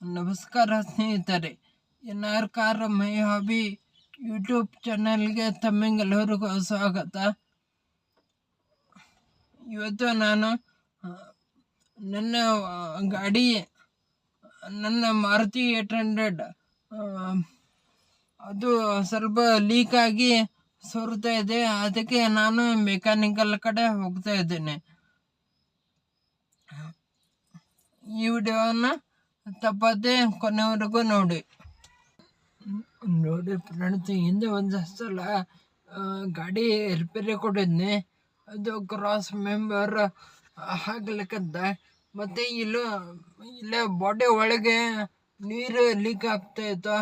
ನಮಸ್ಕಾರ ಸ್ನೇಹಿತರೆ, NR car my hobby YouTube ಚಾನಲ್ಗೆ ತಮ್ಮೆಲ್ಲರಿಗೂ ಸ್ವಾಗತ. ಇವತ್ತು ನಾನು ನನ್ನ ಗಾಡಿ, ನನ್ನ ಮಾರುತಿ 800 ಅದು ಸ್ವಲ್ಪ ಲೀಕ್ ಆಗಿ ಸೋರ್ತಾ ಇದೆ. ಅದಕ್ಕೆ ನಾನು ಮೆಕ್ಯಾನಿಕಲ್ ಕಡೆ ಹೋಗ್ತಾ ಇದ್ದೇನೆ. ಈ ವಿಡಿಯೋನ ತಪ್ಪದೆ ಕೊನೆವರೆಗೂ ನೋಡಿ ಫ್ರೆಂಡ್ಸ್. ಹಿಂದೆ ಒಂದು ಸಲ ಗಾಡಿ ರಿಪೇರಿ ಕೊಟ್ಟಿದ್ನಿ. ಅದು ಕ್ರಾಸ್ ಮೆಂಬರ್ ಹಾಕ್ಲಿಕ್ಕದ್ದ. ಮತ್ತು ಇಲ್ಲೇ ಬಾಡಿ ಒಳಗೆ ನೀರು ಲೀಕ್ ಆಗ್ತಾ ಇತ್ತು.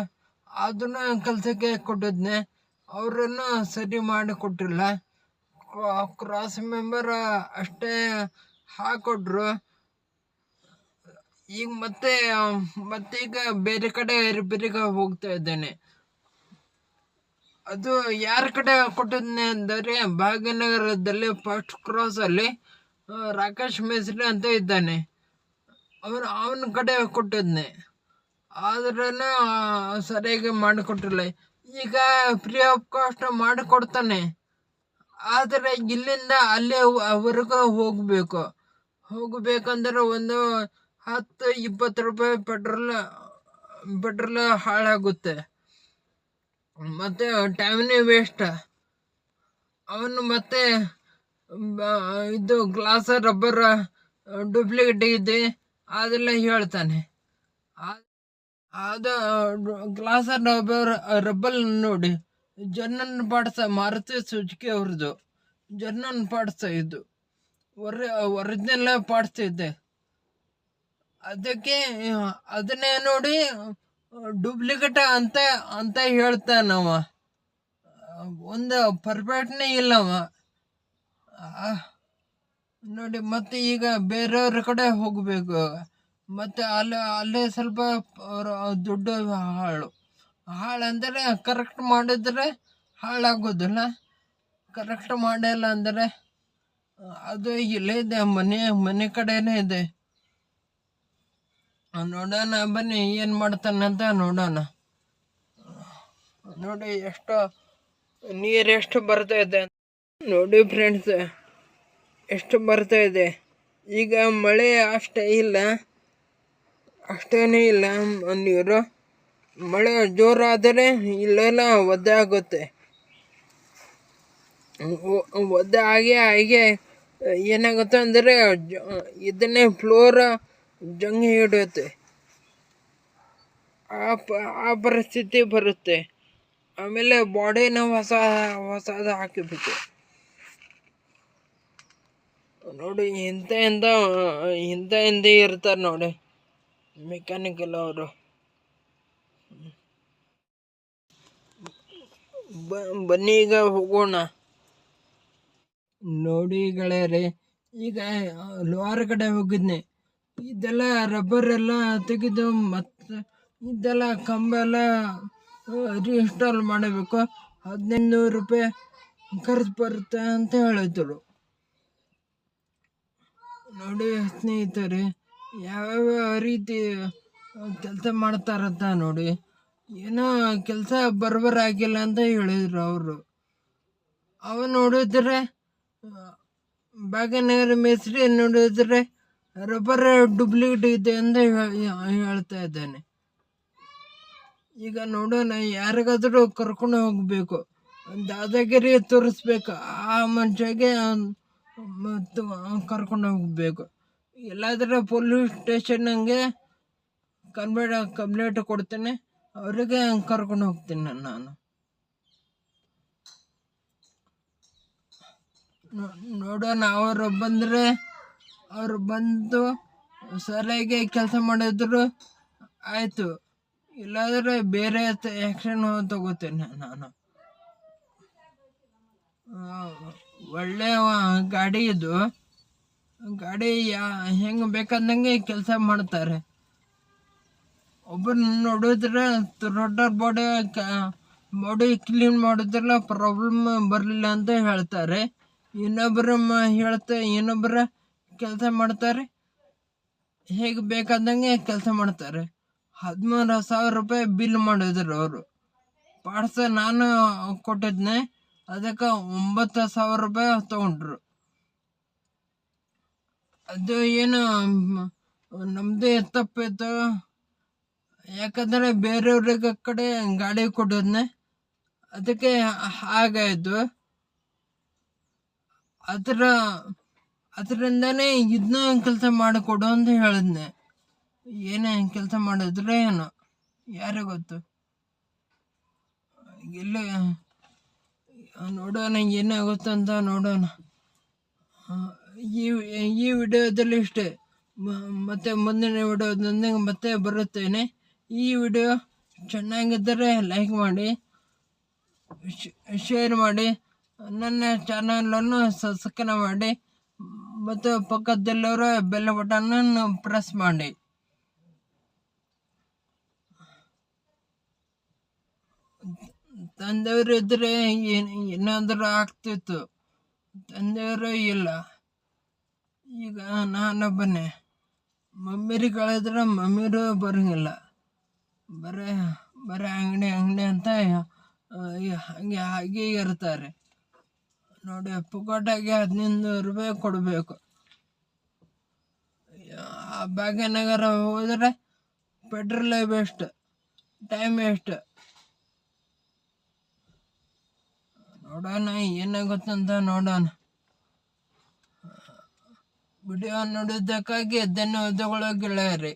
ಅದನ್ನು ಕೆಲಸಕ್ಕೆ ಕೊಟ್ಟಿದ್ನೆ. ಅವರನ್ನು ಸರಿ ಮಾಡಿ ಕೊಟ್ಟಿಲ್ಲ. ಕ್ರಾಸ್ ಮೆಂಬರ್ ಅಷ್ಟೇ ಹಾಕೊಟ್ರು. ಈಗ ಮತ್ತೀಗ ಬೇರೆ ಕಡೆ ರಿಪೇರಿಗೆ ಹೋಗ್ತಾ ಇದ್ದೇನೆ. ಅದು ಯಾರ ಕಡೆ ಕೊಟ್ಟಿದ್ನೆ ಅಂದರೆ ಭಾಗ್ಯನಗರದಲ್ಲಿ ಫಸ್ಟ್ ಕ್ರಾಸಲ್ಲಿ ರಾಕೇಶ್ ಮೇಸ್ತ್ರಿ ಅಂತ ಇದ್ದಾನೆ. ಅವನ ಕಡೆ ಕೊಟ್ಟಿದ್ನೆ. ಆದ್ರೂ ಸರಿಯಾಗಿ ಮಾಡಿಕೊಟ್ಟಿಲ್ಲ. ಈಗ ಫ್ರೀ ಆಫ್ ಕಾಸ್ಟ್ ಮಾಡಿಕೊಡ್ತಾನೆ. ಆದರೆ ಇಲ್ಲಿಂದ ಅಲ್ಲಿವರೆಗೂ ಹೋಗಬೇಕಂದ್ರೆ ಒಂದು 10-20 ರೂಪಾಯಿ ಪೆಟ್ರೋಲ್ ಹಾಳಾಗುತ್ತೆ. ಮತ್ತು ಟೈಮ್ನೇ ವೇಸ್ಟ್. ಅವನು ಮತ್ತೆ ಇದು ಗ್ಲಾಸ್ ರಬ್ಬರ್ ಡೂಪ್ಲಿಕೇಟ್ ಇದೆ ಅದೆಲ್ಲ ಹೇಳ್ತಾನೆ. ಅದು ಗ್ಲಾಸ್ ರಬ್ಬಲ್ ನೋಡಿ, ಜರ್ನನ್ ಪಾಡ್ಸ, ಮಾರುತಿ ಸುಜುಕಿ ಅವ್ರದ್ದು ಜರ್ನನ್ ಪಾಡ್ಸ. ಇದು ಒರಿಜಿನಲ್ ಪಾಡ್ಸ್ ಇದೆ. ಅದಕ್ಕೆ ಅದನ್ನೇ ನೋಡಿ ಡೂಪ್ಲಿಕೇಟ್ ಅಂತ ಹೇಳ್ತಾನವ. ಒಂದು ಪರ್ಫೆಕ್ಟ್ನೇ ಇಲ್ಲವ ನೋಡಿ. ಮತ್ತೆ ಈಗ ಬೇರೆಯವ್ರ ಕಡೆ ಹೋಗಬೇಕು. ಮತ್ತು ಅಲ್ಲೇ ಸ್ವಲ್ಪ ದುಡ್ಡು ಹಾಳಂದರೆ ಕರೆಕ್ಟ್ ಮಾಡಿದ್ರೆ ಹಾಳಾಗೋದಿಲ್ಲ. ಕರೆಕ್ಟ್ ಮಾಡಿಲ್ಲ ಅಂದರೆ ಅದು ಇಲ್ಲೇ ಇದೆ, ಮನೆ ಕಡೆನೇ ಇದೆ. ನೋಡೋಣ ಬನ್ನಿ ಏನು ಮಾಡ್ತಾನಂತ ನೋಡೋಣ. ನೋಡಿ ನೀರೆಷ್ಟು ಬರ್ತಾ ಇದೆ ನೋಡಿ ಫ್ರೆಂಡ್ಸ್, ಎಷ್ಟು ಬರ್ತಾ ಇದೆ. ಈಗ ಮಳೆ ಅಷ್ಟೇನೇ ಇಲ್ಲ ನೀರು. ಮಳೆ ಜೋರಾದರೆ ಇಲ್ಲೆಲ್ಲ ಒದ್ದೆ ಆಗುತ್ತೆ. ಒದ್ದೆ ಹಾಗೆ ಏನಾಗುತ್ತೆ ಅಂದರೆ ಇದನ್ನೇ ಫ್ಲೋರ್ ಜಂಗಿ ಹಿಡಿಯುತ್ತೆ. ಆ ಪರಿಸ್ಥಿತಿ ಬರುತ್ತೆ. ಆಮೇಲೆ ಬಾಡಿನ ಹೊಸದು ಹಾಕಿಬಿಟ್ಟು ನೋಡಿ. ಹಿಂದೆ ಇರ್ತಾರೆ ನೋಡಿ ಮೆಕ್ಯಾನಿಕಲ್ ಅವರು. ಬನ್ನಿ ಈಗ ಹೋಗೋಣ. ನೋಡಿ ಗೆಳೆಯರೆ, ಈಗ ಲೋವರ್ ಕಡೆ ಹೋಗಿದ್ನಿ. ಇದೆಲ್ಲ ರಬ್ಬರ್ ಎಲ್ಲ ತೆಗೆದು ಮತ್ತೆ ಇದೆಲ್ಲ ಕಂಬ ಎಲ್ಲ ರೀಇನ್ಸ್ಟಾಲ್ ಮಾಡಬೇಕು. 1500 ರೂಪಾಯಿ ಖರ್ಚು ಬರುತ್ತೆ ಅಂತ ಹೇಳಿದ್ರು. ನೋಡಿ ಸ್ನೇಹಿತರೆ, ಯಾವ್ಯಾವ ರೀತಿ ಕೆಲಸ ಮಾಡ್ತಾರಂತ ನೋಡಿ. ಏನೋ ಕೆಲಸ ಬರಬರಾಗಿಲ್ಲ ಅಂತ ಹೇಳಿದ್ರು ಅವರು. ನೋಡಿದ್ರೆ ಭಾಗ್ಯನಗರ ಮೇಸ್ತ್ರಿ ನೋಡಿದ್ರೆ ರಬ್ಬರ್ ಡೂಪ್ಲಿಕೇಟ್ ಇದೆ ಅಂತ ಹೇಳ್ತಾ ಇದ್ದಾನೆ. ಈಗ ನೋಡೋಣ, ಯಾರಿಗಾದರೂ ಕರ್ಕೊಂಡು ಹೋಗಬೇಕು, ದಾದಾಗಿರಿ ತೋರಿಸ್ಬೇಕು. ಆ ಮನುಷ್ಯಗೆ ಕರ್ಕೊಂಡು ಹೋಗಬೇಕು. ಎಲ್ಲಾದರೂ ಪೊಲೀಸ್ ಸ್ಟೇಷನ್ಗೆ ಕಂಪ್ಲೇಂಟ್ ಕೊಡ್ತೇನೆ. ಅವರಿಗೆ ಕರ್ಕೊಂಡು ಹೋಗ್ತೀನಿ ನಾನು. ನೋಡೋಣ, ಅವರು ಬಂದು ಸರಿಯಾಗಿ ಕೆಲಸ ಮಾಡಿದ್ರು ಆಯಿತು. ಇಲ್ಲಾದರೆ ಬೇರೆ ಆ್ಯಕ್ಷನ್ ತಗೋತೇನೆ ನಾನು. ಒಳ್ಳೆಯ ಗಾಡಿ ಇದು. ಗಾಡಿ ಹೆಂಗೆ ಬೇಕಾದಂಗೆ ಕೆಲಸ ಮಾಡ್ತಾರೆ. ಒಬ್ಬರು ನೋಡಿದ್ರೆ ರೋಟರ್ ಬಾಡಿ ಕ್ಲೀನ್ ಮಾಡಿದ್ರೆಲ್ಲ ಪ್ರಾಬ್ಲಮ್ ಬರಲಿಲ್ಲ ಅಂತ ಹೇಳ್ತಾರೆ. ಇನ್ನೊಬ್ಬರ ಕೆಲಸ ಮಾಡ್ತಾರೆ, ಹೇಗೆ ಬೇಕಾದಂಗೆ ಕೆಲಸ ಮಾಡ್ತಾರೆ. 13,000 ರೂಪಾಯಿ ಬಿಲ್ ಮಾಡಿದ್ರು ಅವರು. ಪಾರ್ಟ್ಸ್ ನಾನು ಕೊಟ್ಟಿದ್ನೆ, ಅದಕ್ಕೆ 9,000 ರೂಪಾಯಿ ತೊಗೊಂಡ್ರು. ಅದು ಏನು ನಮ್ಮದೇ ತಪ್ಪಿತ್ತು, ಯಾಕಂದರೆ ಬೇರೆಯವ್ರಿಗೆ ಕಡೆ ಗಾಡಿ ಕೊಟ್ಟಿದ್ನೆ, ಅದಕ್ಕೆ ಹಾಗಾಯಿತು. ಅದರಿಂದನೇ ಇದನ್ನ ಕೆಲಸ ಮಾಡಿಕೊಡು ಅಂತ ಹೇಳಿದ್ನೆ. ಏನೇ ಕೆಲಸ ಮಾಡಿದ್ರೆ ಏನೋ ಯಾರಿಗೆ ಗೊತ್ತು. ಎಲ್ಲಿ ನೋಡೋಣ ಏನಾಗುತ್ತೆ ಅಂತ ನೋಡೋಣ. ಈ ವಿಡಿಯೋದಲ್ಲಿ ಇಷ್ಟೇ. ಮತ್ತೆ ಮುಂದಿನ ವಿಡಿಯೋದೊಂದಿಗೆ ಮತ್ತೆ ಬರುತ್ತೇನೆ. ಈ ವಿಡಿಯೋ ಚೆನ್ನಾಗಿದ್ದರೆ ಲೈಕ್ ಮಾಡಿ, ಶೇರ್ ಮಾಡಿ, ನನ್ನ ಚಾನಲನ್ನು ಸಬ್ಸ್ಕ್ರೈಬ್ ಮಾಡಿ ಮತ್ತು ಪಕ್ಕದಲ್ಲಿರೋ ಬೆಲ್ ಬಟನನ್ನು ಪ್ರೆಸ್ ಮಾಡಿ. ತಂದೆಯವರು ಇದ್ದರೆ ಏನಾದರೂ ಆಗ್ತಿತ್ತು, ತಂದೆಯವರು ಇಲ್ಲ. ಈಗ ನಾನೊಬ್ಬನೇ. ಮಮ್ಮಿರು ಕಳೆದ್ರೆ ಮಮ್ಮಿರು ಬರೋಂಗಿಲ್ಲ, ಬರೀ ಅಂಗಡಿ ಅಂತ ಹಾಗೆ ಇರ್ತಾರೆ ನೋಡಿ. ಪುಕ್ಕಟಾಗಿ 15 ರೂಪಾಯಿ ಕೊಡಬೇಕು. ಭಾಗ್ಯನಗರ ಹೋದರೆ ಪೆಟ್ರೋಲೇ ವೇಸ್ಟ್, ಟೈಮ್ ವೇಸ್ಟ್. ನೋಡೋಣ ಏನಾಗುತ್ತಂತ ನೋಡೋಣ. ವಿಡಿಯೋ ನೋಡಿದ್ದಕ್ಕಾಗಿ ಧನ್ಯವಾದಗಳು ಗೆಳೆಯರಿ.